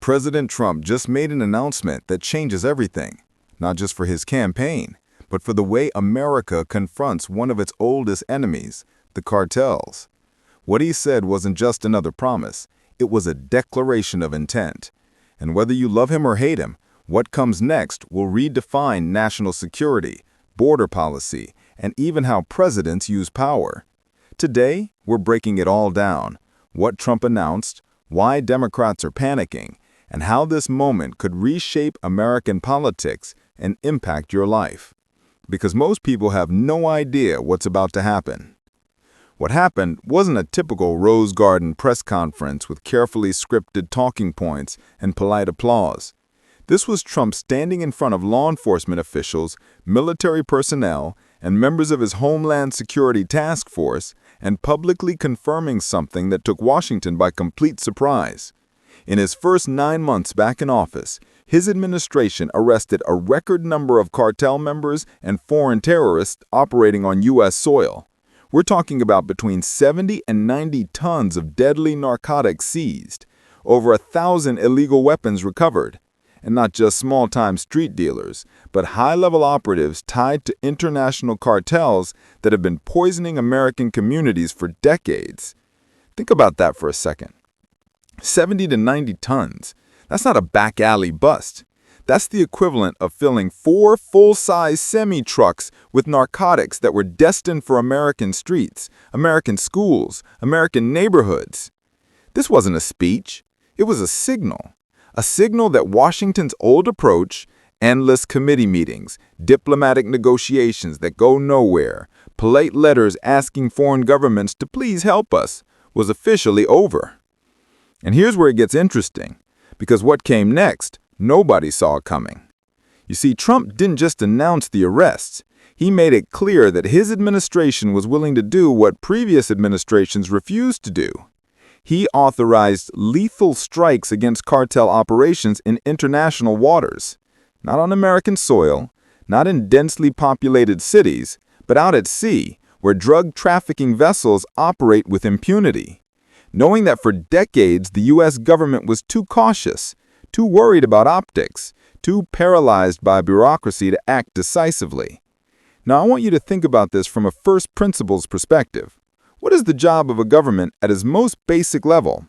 President Trump just made an announcement that changes everything, not just for his campaign, but for the way America confronts one of its oldest enemies, the cartels. What he said wasn't just another promise, it was a declaration of intent. And whether you love him or hate him, what comes next will redefine national security, border policy, and even how presidents use power. Today, we're breaking it all down: what Trump announced, why Democrats are panicking, and how this moment could reshape American politics and impact your life. Because most people have no idea what's about to happen. What happened wasn't a typical Rose Garden press conference with carefully scripted talking points and polite applause. This was Trump standing in front of law enforcement officials, military personnel, and members of his Homeland Security Task Force, and publicly confirming something that took Washington by complete surprise. In his first 9 months back in office, his administration arrested a record number of cartel members and foreign terrorists operating on U.S. soil. We're talking about between 70 and 90 tons of deadly narcotics seized, over 1,000 illegal weapons recovered, and not just small-time street dealers, but high-level operatives tied to international cartels that have been poisoning American communities for decades. Think about that for a second. 70 to 90 tons. That's not a back alley bust. That's the equivalent of filling 4 full-size semi-trucks with narcotics that were destined for American streets, American schools, American neighborhoods. This wasn't a speech. It was a signal. A signal that Washington's old approach, endless committee meetings, diplomatic negotiations that go nowhere, polite letters asking foreign governments to please help us, was officially over. And here's where it gets interesting, because what came next, nobody saw coming. You see, Trump didn't just announce the arrests. He made it clear that his administration was willing to do what previous administrations refused to do. He authorized lethal strikes against cartel operations in international waters, not on American soil, not in densely populated cities, but out at sea, where drug trafficking vessels operate with impunity. Knowing that for decades the U.S. government was too cautious, too worried about optics, too paralyzed by bureaucracy to act decisively. Now I want you to think about this from a first principles perspective. What is the job of a government at its most basic level?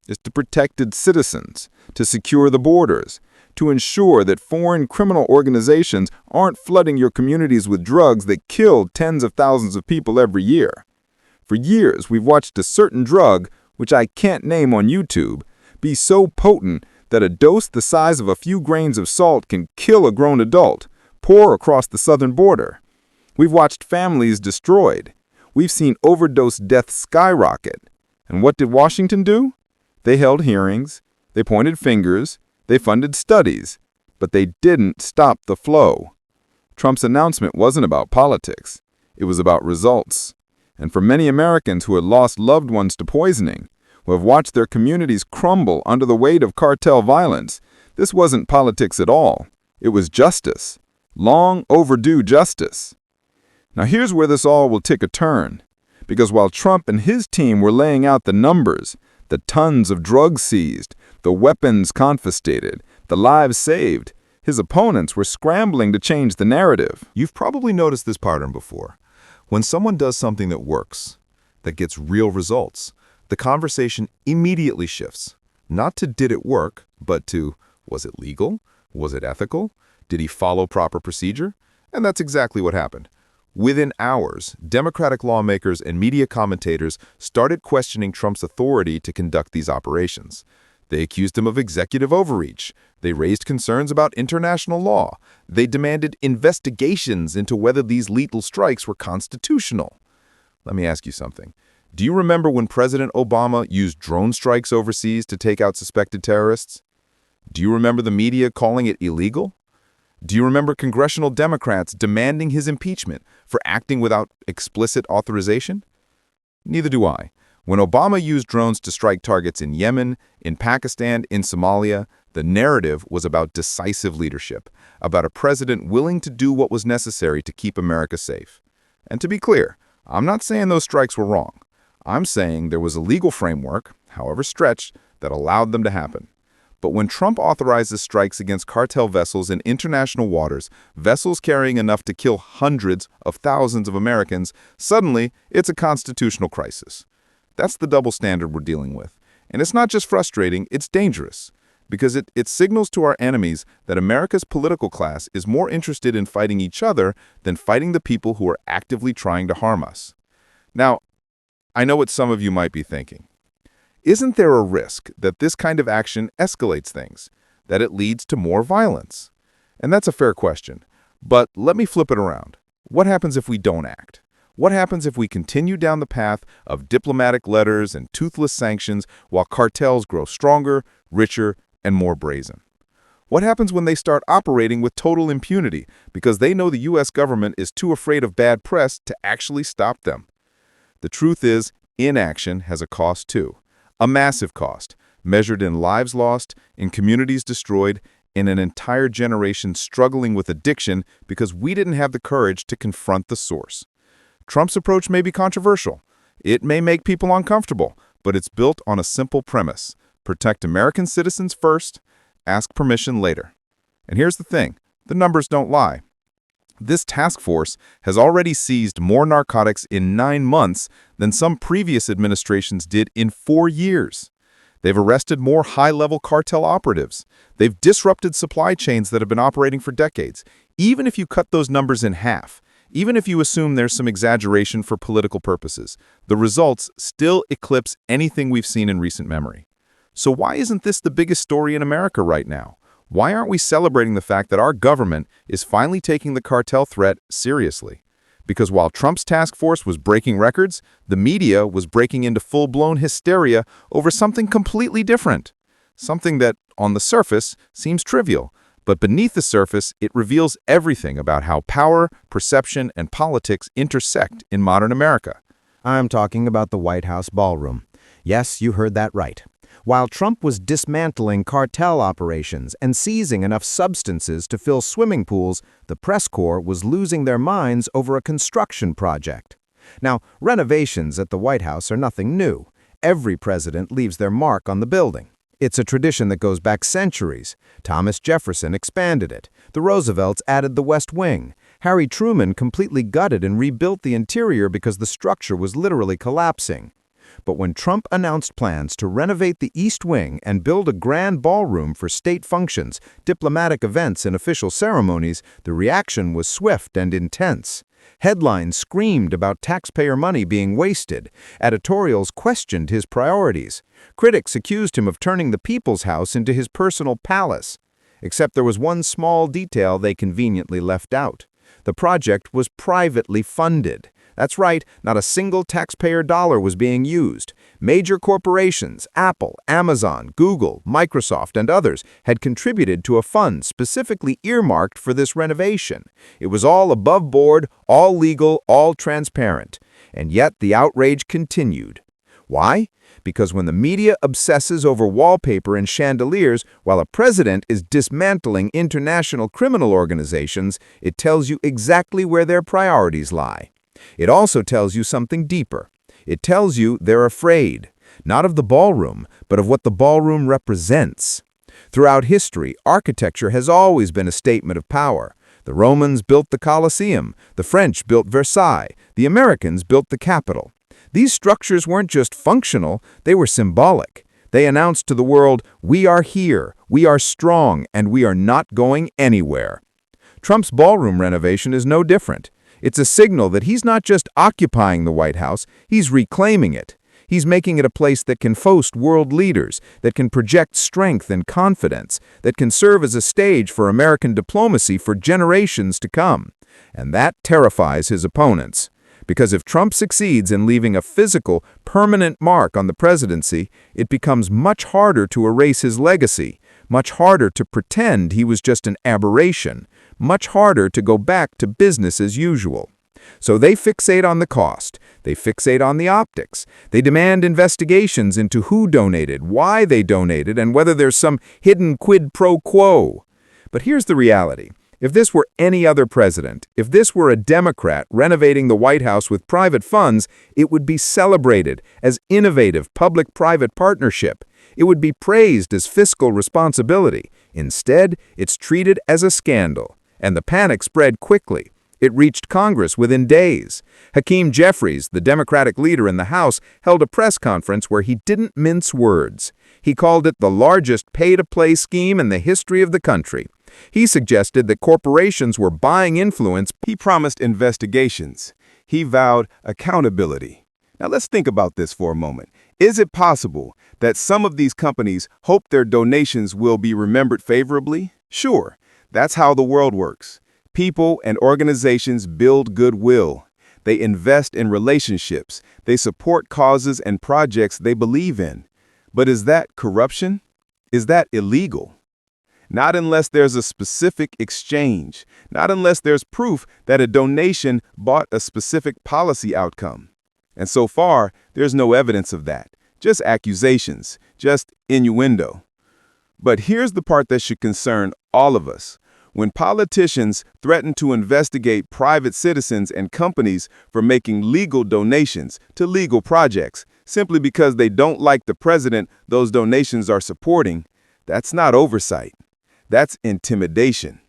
It's to protect its citizens, to secure the borders, to ensure that foreign criminal organizations aren't flooding your communities with drugs that kill tens of thousands of people every year. For years, we've watched a certain drug, which I can't name on YouTube, be so potent that a dose the size of a few grains of salt can kill a grown adult, pour across the southern border. We've watched families destroyed. We've seen overdose deaths skyrocket. And what did Washington do? They held hearings, they pointed fingers, they funded studies, but they didn't stop the flow. Trump's announcement wasn't about politics. It was about results. And for many Americans who had lost loved ones to poisoning, who have watched their communities crumble under the weight of cartel violence, this wasn't politics at all. It was justice. Long overdue justice. Now here's where this all will take a turn, because while Trump and his team were laying out the numbers, the tons of drugs seized, the weapons confiscated, the lives saved, his opponents were scrambling to change the narrative. You've probably noticed this pattern before. When someone does something that works, that gets real results, the conversation immediately shifts. Not to did it work, but to was it legal? Was it ethical? Did he follow proper procedure? And that's exactly what happened. Within hours, Democratic lawmakers and media commentators started questioning Trump's authority to conduct these operations. They accused him of executive overreach. They raised concerns about international law. They demanded investigations into whether these lethal strikes were constitutional. Let me ask you something. Do you remember when President Obama used drone strikes overseas to take out suspected terrorists? Do you remember the media calling it illegal? Do you remember congressional Democrats demanding his impeachment for acting without explicit authorization? Neither do I. When Obama used drones to strike targets in Yemen, in Pakistan, in Somalia, the narrative was about decisive leadership, about a president willing to do what was necessary to keep America safe. And to be clear, I'm not saying those strikes were wrong. I'm saying there was a legal framework, however stretched, that allowed them to happen. But when Trump authorizes strikes against cartel vessels in international waters, vessels carrying enough to kill hundreds of thousands of Americans, suddenly it's a constitutional crisis. That's the double standard we're dealing with. And it's not just frustrating, it's dangerous. Because it signals to our enemies that America's political class is more interested in fighting each other than fighting the people who are actively trying to harm us. Now, I know what some of you might be thinking. Isn't there a risk that this kind of action escalates things, that it leads to more violence? And that's a fair question. But let me flip it around. What happens if we don't act? What happens if we continue down the path of diplomatic letters and toothless sanctions while cartels grow stronger, richer, and more brazen? What happens when they start operating with total impunity because they know the U.S. government is too afraid of bad press to actually stop them? The truth is, inaction has a cost too. A massive cost, measured in lives lost, in communities destroyed, in an entire generation struggling with addiction because we didn't have the courage to confront the source. Trump's approach may be controversial. It may make people uncomfortable, but it's built on a simple premise. Protect American citizens first, ask permission later. And here's the thing, the numbers don't lie. This task force has already seized more narcotics in 9 months than some previous administrations did in 4 years. They've arrested more high-level cartel operatives. They've disrupted supply chains that have been operating for decades. Even if you cut those numbers in half, even if you assume there's some exaggeration for political purposes, the results still eclipse anything we've seen in recent memory. So why isn't this the biggest story in America right now? Why aren't we celebrating the fact that our government is finally taking the cartel threat seriously? Because while Trump's task force was breaking records, the media was breaking into full-blown hysteria over something completely different. Something that, on the surface, seems trivial, but beneath the surface, it reveals everything about how power, perception, and politics intersect in modern America. I'm talking about the White House ballroom. Yes, you heard that right. While Trump was dismantling cartel operations and seizing enough substances to fill swimming pools, the press corps was losing their minds over a construction project. Now, renovations at the White House are nothing new. Every president leaves their mark on the building. It's a tradition that goes back centuries. Thomas Jefferson expanded it. The Roosevelts added the West Wing. Harry Truman completely gutted and rebuilt the interior because the structure was literally collapsing. But when Trump announced plans to renovate the East Wing and build a grand ballroom for state functions, diplomatic events, and official ceremonies, the reaction was swift and intense. Headlines screamed about taxpayer money being wasted. Editorials questioned his priorities. Critics accused him of turning the People's House into his personal palace. Except there was one small detail they conveniently left out. The project was privately funded. That's right, not a single taxpayer dollar was being used. Major corporations, Apple, Amazon, Google, Microsoft, and others had contributed to a fund specifically earmarked for this renovation. It was all above board, all legal, all transparent. And yet the outrage continued. Why? Because when the media obsesses over wallpaper and chandeliers while a president is dismantling international criminal organizations, it tells you exactly where their priorities lie. It also tells you something deeper. It tells you they're afraid, not of the ballroom, but of what the ballroom represents. Throughout history, architecture has always been a statement of power. The Romans built the Colosseum, the French built Versailles, the Americans built the Capitol. These structures weren't just functional, they were symbolic. They announced to the world, we are here, we are strong, and we are not going anywhere. Trump's ballroom renovation is no different. It's a signal that he's not just occupying the White House, he's reclaiming it. He's making it a place that can host world leaders, that can project strength and confidence, that can serve as a stage for American diplomacy for generations to come. And that terrifies his opponents. Because if Trump succeeds in leaving a physical, permanent mark on the presidency, it becomes much harder to erase his legacy, much harder to pretend he was just an aberration, much harder to go back to business as usual. So they fixate on the cost, they fixate on the optics, they demand investigations into who donated, why they donated, and whether there's some hidden quid pro quo. But here's the reality. If this were any other president, if this were a Democrat renovating the White House with private funds, it would be celebrated as innovative public-private partnership. It would be praised as fiscal responsibility. Instead, it's treated as a scandal. And the panic spread quickly. It reached Congress within days. Hakeem Jeffries, the Democratic leader in the House, held a press conference where he didn't mince words. He called it the largest pay-to-play scheme in the history of the country. He suggested that corporations were buying influence. He promised investigations. He vowed accountability. Now let's think about this for a moment. Is it possible that some of these companies hope their donations will be remembered favorably? Sure, that's how the world works. People and organizations build goodwill. They invest in relationships. They support causes and projects they believe in. But is that corruption? Is that illegal? Not unless there's a specific exchange. Not unless there's proof that a donation bought a specific policy outcome. And so far, there's no evidence of that. Just accusations, just innuendo. But here's the part that should concern all of us. When politicians threaten to investigate private citizens and companies for making legal donations to legal projects simply because they don't like the president those donations are supporting, that's not oversight. That's intimidation.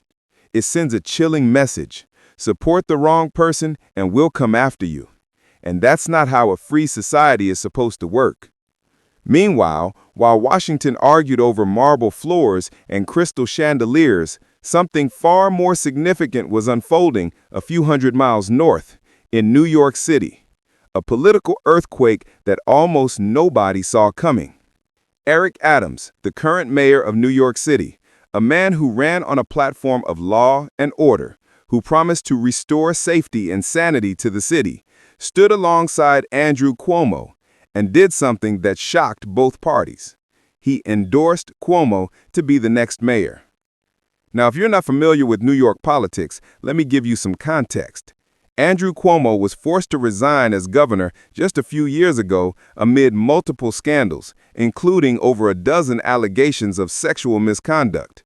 It sends a chilling message. Support the wrong person and we'll come after you. And that's not how a free society is supposed to work. Meanwhile, while Washington argued over marble floors and crystal chandeliers, something far more significant was unfolding a few hundred miles north, in New York City. A political earthquake that almost nobody saw coming. Eric Adams, the current mayor of New York City, a man who ran on a platform of law and order, who promised to restore safety and sanity to the city, stood alongside Andrew Cuomo and did something that shocked both parties. He endorsed Cuomo to be the next mayor. Now, if you're not familiar with New York politics, let me give you some context. Andrew Cuomo was forced to resign as governor just a few years ago amid multiple scandals, including over a dozen allegations of sexual misconduct.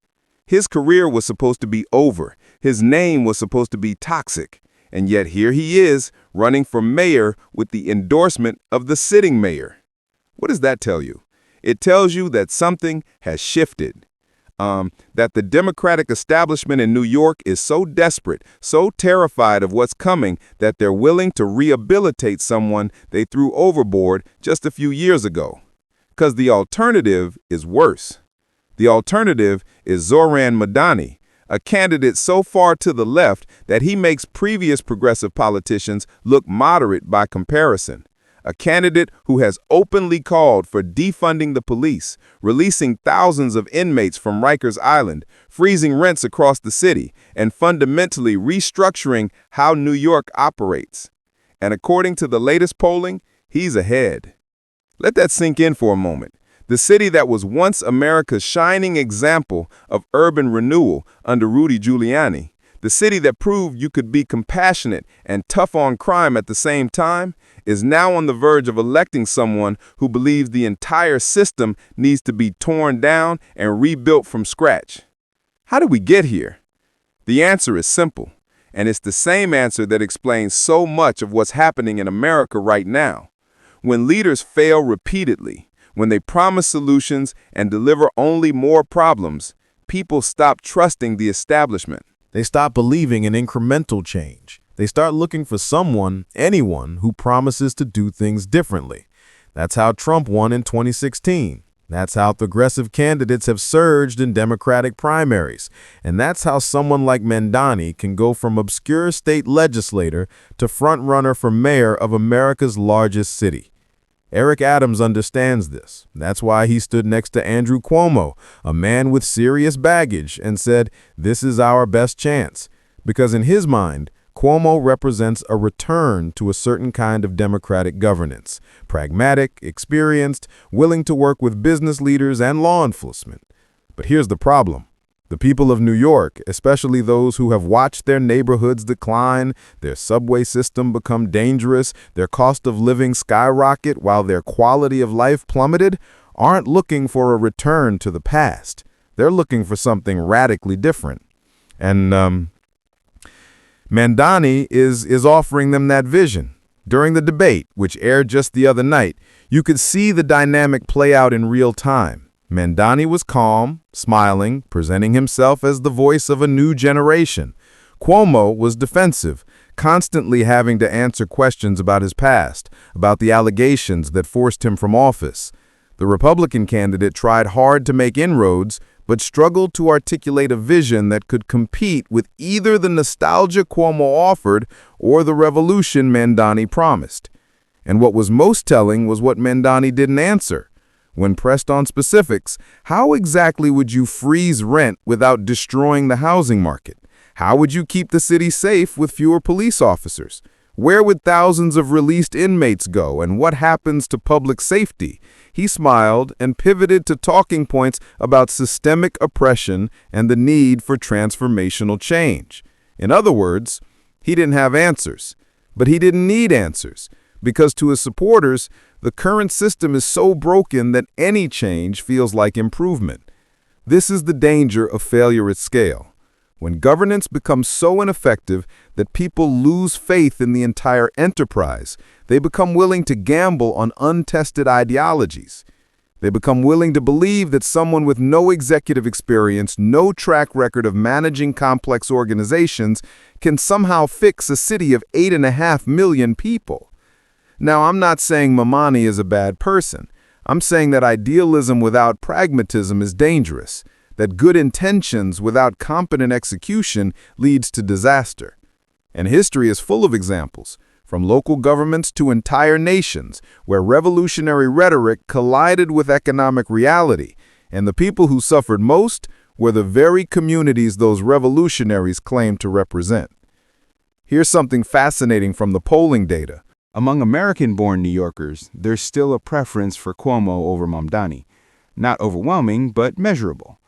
His career was supposed to be over. His name was supposed to be toxic. And yet here he is, running for mayor with the endorsement of the sitting mayor. What does that tell you? It tells you that something has shifted. That the Democratic establishment in New York is so desperate, so terrified of what's coming, that they're willing to rehabilitate someone they threw overboard just a few years ago. Because the alternative is worse. The alternative is Zoran Madani, a candidate so far to the left that he makes previous progressive politicians look moderate by comparison. A candidate who has openly called for defunding the police, releasing thousands of inmates from Rikers Island, freezing rents across the city, and fundamentally restructuring how New York operates. And according to the latest polling, he's ahead. Let that sink in for a moment. The city that was once America's shining example of urban renewal under Rudy Giuliani, the city that proved you could be compassionate and tough on crime at the same time, is now on the verge of electing someone who believes the entire system needs to be torn down and rebuilt from scratch. How did we get here? The answer is simple, and it's the same answer that explains so much of what's happening in America right now. When leaders fail repeatedly, when they promise solutions and deliver only more problems, people stop trusting the establishment. They stop believing in incremental change. They start looking for someone, anyone, who promises to do things differently. That's how Trump won in 2016. That's how progressive candidates have surged in Democratic primaries. And that's how someone like Mandani can go from obscure state legislator to frontrunner for mayor of America's largest city. Eric Adams understands this. That's why he stood next to Andrew Cuomo, a man with serious baggage, and said, "This is our best chance." Because in his mind, Cuomo represents a return to a certain kind of democratic governance, pragmatic, experienced, willing to work with business leaders and law enforcement. But here's the problem. The people of New York, especially those who have watched their neighborhoods decline, their subway system become dangerous, their cost of living skyrocket while their quality of life plummeted, aren't looking for a return to the past. They're looking for something radically different. And Mandani is offering them that vision. During the debate, which aired just the other night, you could see the dynamic play out in real time. Mamdani was calm, smiling, presenting himself as the voice of a new generation. Cuomo was defensive, constantly having to answer questions about his past, about the allegations that forced him from office. The Republican candidate tried hard to make inroads, but struggled to articulate a vision that could compete with either the nostalgia Cuomo offered or the revolution Mamdani promised. And what was most telling was what Mamdani didn't answer. When pressed on specifics, how exactly would you freeze rent without destroying the housing market? How would you keep the city safe with fewer police officers? Where would thousands of released inmates go, and what happens to public safety? He smiled and pivoted to talking points about systemic oppression and the need for transformational change. In other words, he didn't have answers, but he didn't need answers, because to his supporters, the current system is so broken that any change feels like improvement. This is the danger of failure at scale. When governance becomes so ineffective that people lose faith in the entire enterprise, they become willing to gamble on untested ideologies. They become willing to believe that someone with no executive experience, no track record of managing complex organizations, can somehow fix a city of 8.5 million people. Now, I'm not saying Mamdani is a bad person. I'm saying that idealism without pragmatism is dangerous, that good intentions without competent execution leads to disaster. And history is full of examples, from local governments to entire nations, where revolutionary rhetoric collided with economic reality, and the people who suffered most were the very communities those revolutionaries claimed to represent. Here's something fascinating from the polling data. Among American-born New Yorkers, there's still a preference for Cuomo over Mamdani. Not overwhelming, but measurable.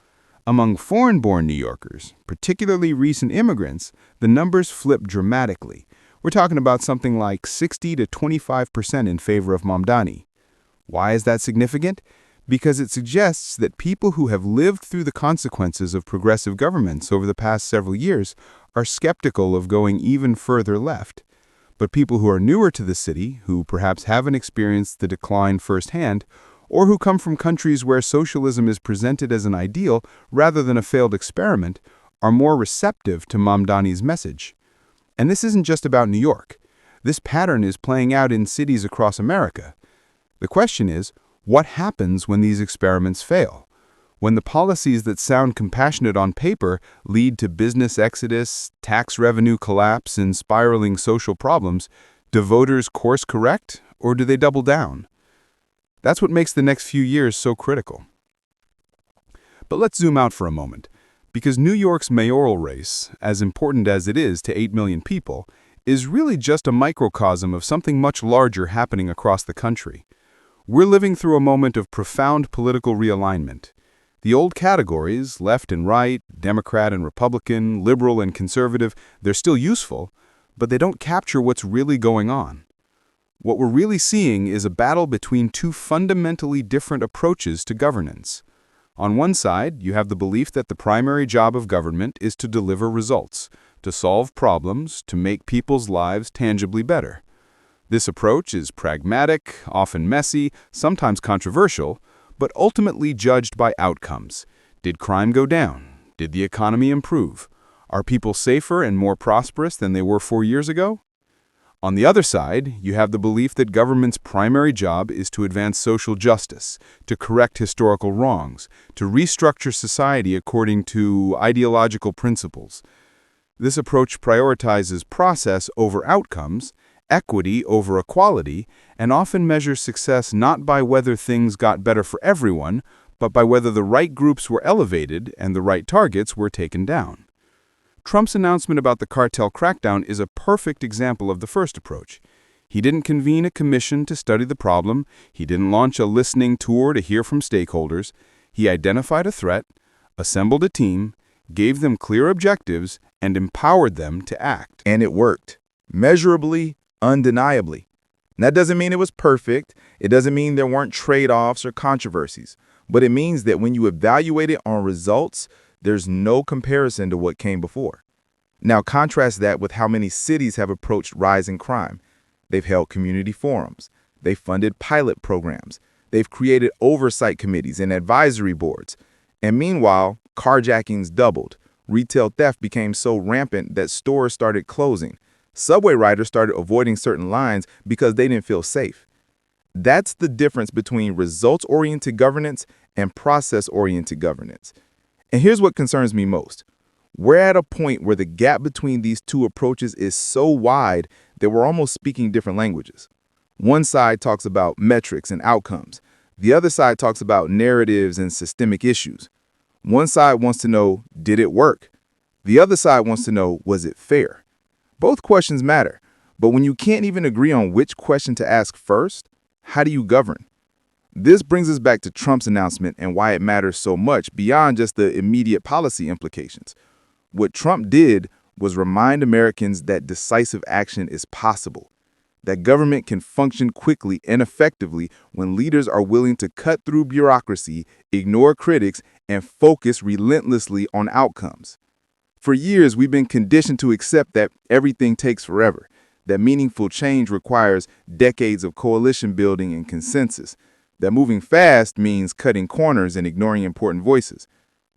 Among foreign-born New Yorkers, particularly recent immigrants, the numbers flip dramatically. We're talking about something like 60 to 25% in favor of Mamdani. Why is that significant? Because it suggests that people who have lived through the consequences of progressive governments over the past several years are skeptical of going even further left. But people who are newer to the city, who perhaps haven't experienced the decline firsthand, or who come from countries where socialism is presented as an ideal rather than a failed experiment, are more receptive to Mamdani's message. And this isn't just about New York. This pattern is playing out in cities across America. The question is, what happens when these experiments fail? When the policies that sound compassionate on paper lead to business exodus, tax revenue collapse, and spiraling social problems, do voters course correct, or do they double down? That's what makes the next few years so critical. But let's zoom out for a moment, because New York's mayoral race, as important as it is to 8 million people, is really just a microcosm of something much larger happening across the country. We're living through a moment of profound political realignment. The old categories, left and right, Democrat and Republican, liberal and conservative, they're still useful, but they don't capture what's really going on. What we're really seeing is a battle between two fundamentally different approaches to governance. On one side, you have the belief that the primary job of government is to deliver results, to solve problems, to make people's lives tangibly better. This approach is pragmatic, often messy, sometimes controversial, but ultimately judged by outcomes. Did crime go down? Did the economy improve? Are people safer and more prosperous than they were 4 years ago? On the other side, you have the belief that government's primary job is to advance social justice, to correct historical wrongs, to restructure society according to ideological principles. This approach prioritizes process over outcomes, equity over equality, and often measures success not by whether things got better for everyone, but by whether the right groups were elevated and the right targets were taken down. Trump's announcement about the cartel crackdown is a perfect example of the first approach. He didn't convene a commission to study the problem. He didn't launch a listening tour to hear from stakeholders. He identified a threat, assembled a team, gave them clear objectives, and empowered them to act. And it worked. Measurably, undeniably. And that doesn't mean it was perfect. It doesn't mean there weren't trade-offs or controversies. But it means that when you evaluate it on results, there's no comparison to what came before. Now contrast that with how many cities have approached rising crime. They've held community forums. They've funded pilot programs. They've created oversight committees and advisory boards. And meanwhile, carjackings doubled. Retail theft became so rampant that stores started closing. Subway riders started avoiding certain lines because they didn't feel safe. That's the difference between results-oriented governance and process-oriented governance. And here's what concerns me most. We're at a point where the gap between these two approaches is so wide that we're almost speaking different languages. One side talks about metrics and outcomes. The other side talks about narratives and systemic issues. One side wants to know, did it work? The other side wants to know, was it fair? Both questions matter, but when you can't even agree on which question to ask first, how do you govern? This brings us back to Trump's announcement and why it matters so much beyond just the immediate policy implications. What Trump did was remind Americans that decisive action is possible, that government can function quickly and effectively when leaders are willing to cut through bureaucracy, ignore critics, and focus relentlessly on outcomes. For years, we've been conditioned to accept that everything takes forever, that meaningful change requires decades of coalition building and consensus, that moving fast means cutting corners and ignoring important voices.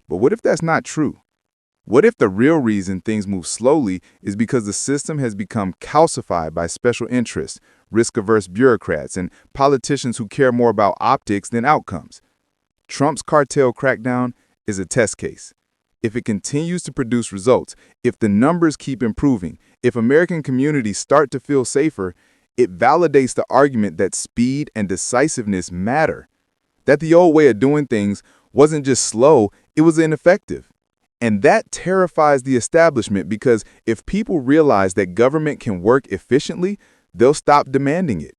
But what if that's not true? What if the real reason things move slowly is because the system has become calcified by special interests, risk-averse bureaucrats, and politicians who care more about optics than outcomes? Trump's cartel crackdown is a test case. If it continues to produce results, if the numbers keep improving, if American communities start to feel safer, it validates the argument that speed and decisiveness matter, that the old way of doing things wasn't just slow, it was ineffective. And that terrifies the establishment because if people realize that government can work efficiently, they'll stop demanding it.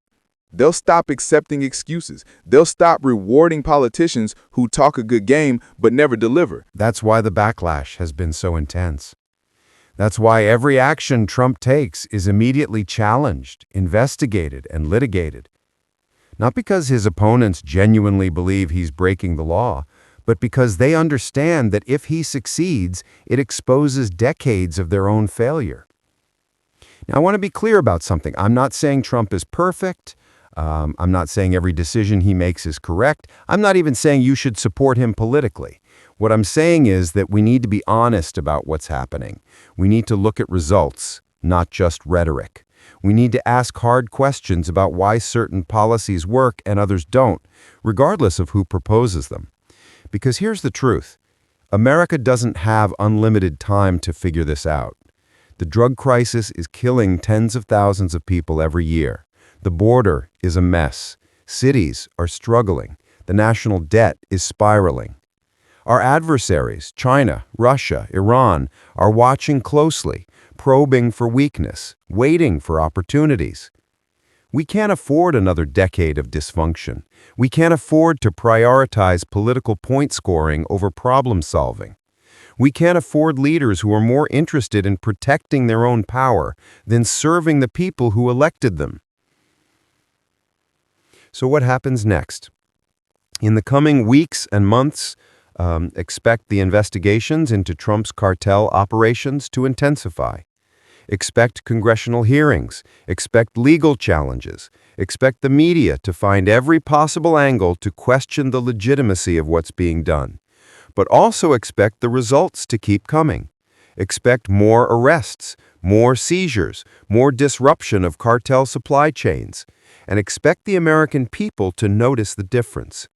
They'll stop accepting excuses. They'll stop rewarding politicians who talk a good game but never deliver. That's why the backlash has been so intense. That's why every action Trump takes is immediately challenged, investigated, and litigated. Not because his opponents genuinely believe he's breaking the law, but because they understand that if he succeeds, it exposes decades of their own failure. Now, I want to be clear about something. I'm not saying Trump is perfect. I'm not saying every decision he makes is correct. I'm not even saying you should support him politically. What I'm saying is that we need to be honest about what's happening. We need to look at results, not just rhetoric. We need to ask hard questions about why certain policies work and others don't, regardless of who proposes them. Because here's the truth. America doesn't have unlimited time to figure this out. The drug crisis is killing tens of thousands of people every year. The border is a mess. Cities are struggling. The national debt is spiraling. Our adversaries, China, Russia, Iran, are watching closely, probing for weakness, waiting for opportunities. We can't afford another decade of dysfunction. We can't afford to prioritize political point scoring over problem solving. We can't afford leaders who are more interested in protecting their own power than serving the people who elected them. So what happens next? In the coming weeks and months, expect the investigations into Trump's cartel operations to intensify. Expect congressional hearings. Expect legal challenges. Expect the media to find every possible angle to question the legitimacy of what's being done. But also expect the results to keep coming. Expect more arrests, more seizures, more disruption of cartel supply chains, and expect the American people to notice the difference.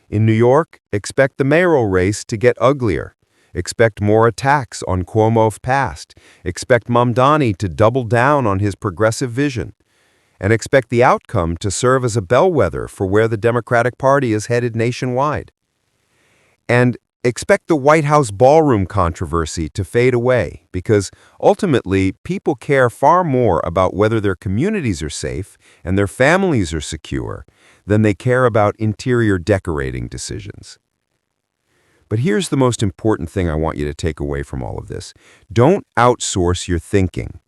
In New York, expect the mayoral race to get uglier. Expect more attacks on Cuomo's past. Expect Mamdani to double down on his progressive vision. And expect the outcome to serve as a bellwether for where the Democratic Party is headed nationwide. And expect the White House ballroom controversy to fade away because ultimately people care far more about whether their communities are safe and their families are secure than they care about interior decorating decisions. But here's the most important thing I want you to take away from all of this. Don't outsource your thinking.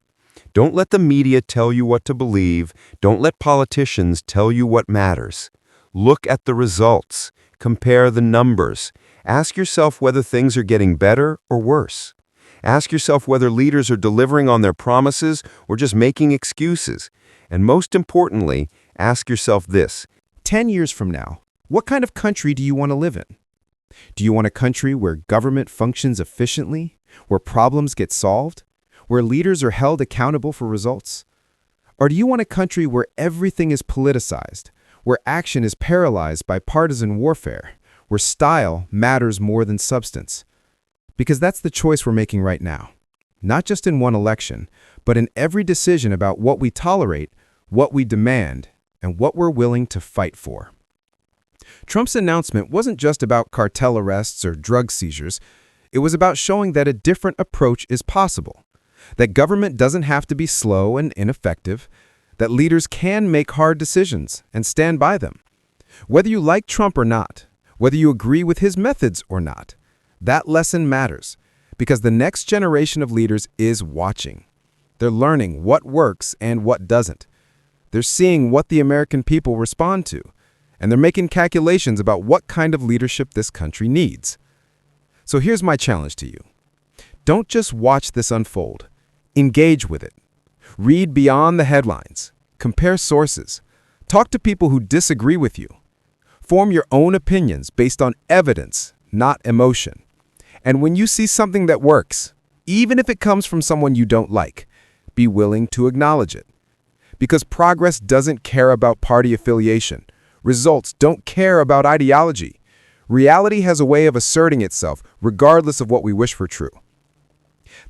Don't let the media tell you what to believe. Don't let politicians tell you what matters. Look at the results. Compare the numbers. Ask yourself whether things are getting better or worse. Ask yourself whether leaders are delivering on their promises or just making excuses. And most importantly, ask yourself this: 10 years from now, what kind of country do you want to live in? Do you want a country where government functions efficiently, where problems get solved, where leaders are held accountable for results? Or do you want a country where everything is politicized, where action is paralyzed by partisan warfare, where style matters more than substance? Because that's the choice we're making right now. Not just in one election, but in every decision about what we tolerate, what we demand, and what we're willing to fight for. Trump's announcement wasn't just about cartel arrests or drug seizures. It was about showing that a different approach is possible, that government doesn't have to be slow and ineffective, that leaders can make hard decisions and stand by them. Whether you like Trump or not, whether you agree with his methods or not, that lesson matters, because the next generation of leaders is watching. They're learning what works and what doesn't. They're seeing what the American people respond to, and they're making calculations about what kind of leadership this country needs. So here's my challenge to you. Don't just watch this unfold. Engage with it. Read beyond the headlines. Compare sources. Talk to people who disagree with you. Form your own opinions based on evidence, not emotion. And when you see something that works, even if it comes from someone you don't like, be willing to acknowledge it. Because progress doesn't care about party affiliation. Results don't care about ideology. Reality has a way of asserting itself, regardless of what we wish for true.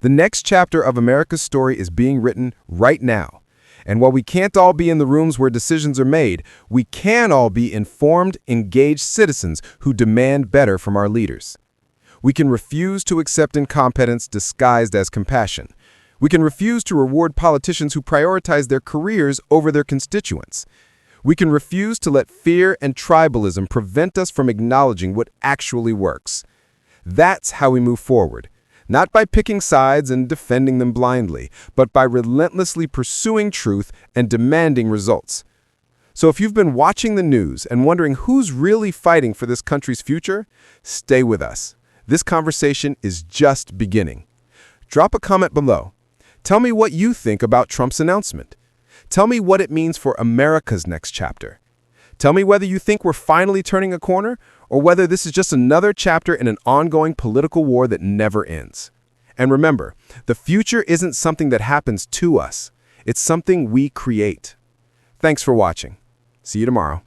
The next chapter of America's story is being written right now. And while we can't all be in the rooms where decisions are made, we can all be informed, engaged citizens who demand better from our leaders. We can refuse to accept incompetence disguised as compassion. We can refuse to reward politicians who prioritize their careers over their constituents. We can refuse to let fear and tribalism prevent us from acknowledging what actually works. That's how we move forward. Not by picking sides and defending them blindly, but by relentlessly pursuing truth and demanding results. So if you've been watching the news and wondering who's really fighting for this country's future, stay with us. This conversation is just beginning. Drop a comment below. Tell me what you think about Trump's announcement. Tell me what it means for America's next chapter. Tell me whether you think we're finally turning a corner or whether this is just another chapter in an ongoing political war that never ends. And remember, the future isn't something that happens to us. It's something we create. Thanks for watching. See you tomorrow.